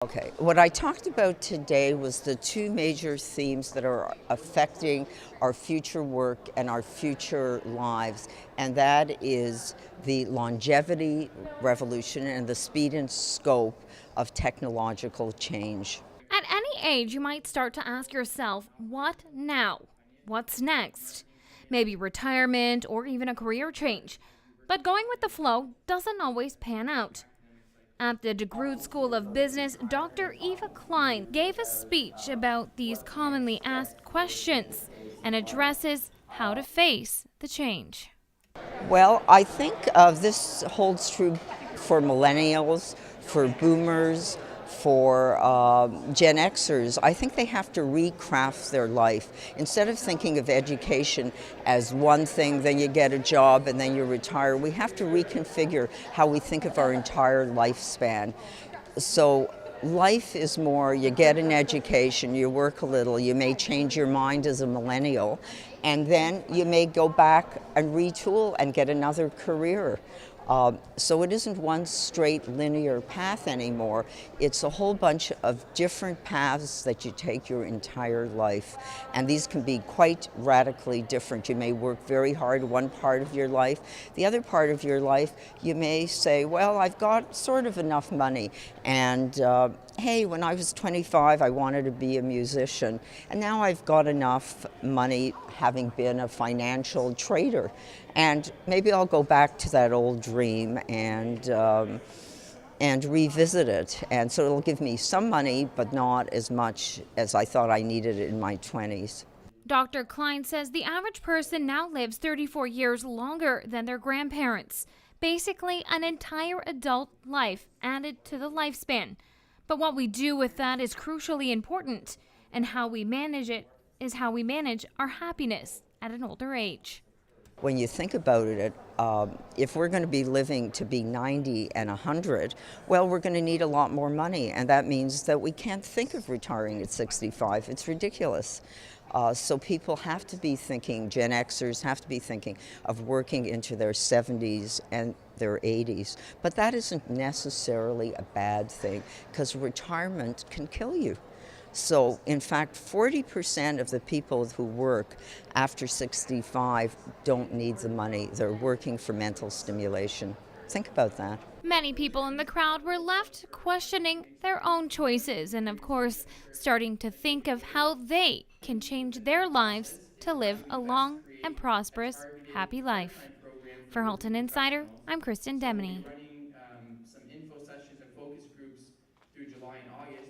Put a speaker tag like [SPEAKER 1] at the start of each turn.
[SPEAKER 1] Okay, what I talked about today was the two major themes that are affecting our future work and our future lives, and that is the longevity revolution and the speed and scope of technological change.
[SPEAKER 2] At any age, you might start to ask yourself, what now? What's next? Maybe retirement or even a career change. But going with the flow doesn't always pan out. At the Degroote School of Business, Dr. Eva Klein gave a speech about these commonly asked questions and addresses how to face the change.
[SPEAKER 1] Well, I think this holds true for millennials, for boomers, for Gen Xers. I think they have to recraft their life. Instead of thinking of education as one thing, then you get a job and then you retire, we have to reconfigure how we think of our entire lifespan. So life is more, you get an education, you work a little, you may change your mind as a millennial, and then you may go back and retool and get another career. So it isn't one straight linear path anymore. It's a whole bunch of different paths that you take your entire life. And these can be quite radically different. You may work very hard one part of your life. The other part of your life, you may say, well, I've got sort of enough money. And hey, when I was 25, I wanted to be a musician. And now I've got enough money having been a financial trader. And maybe I'll go back to that old dream and revisit it. And so it'll give me some money, but not as much as I thought I needed in my 20s.
[SPEAKER 2] Dr. Klein says the average person now lives 34 years longer than their grandparents. Basically, an entire adult life added to the lifespan. But what we do with that is crucially important, and how we manage it is how we manage our happiness at an older age.
[SPEAKER 1] When you think about it, if we're going to be living to be 90 and 100, well, we're going to need a lot more money, and that means that we can't think of retiring at 65. It's ridiculous. So people have to be thinking, Gen Xers have to be thinking of working into their 70s and their 80s. But that isn't necessarily a bad thing, because retirement can kill you. So, in fact, 40% of the people who work after 65 don't need the money. They're working for mental stimulation. Think about that.
[SPEAKER 2] Many people in the crowd were left questioning their own choices and, of course, starting to think of how they can change their lives to live a long and prosperous, happy life. For Halton Insider, I'm Kristen Demeny.
[SPEAKER 3] Running some info sessions and focus groups through July and August.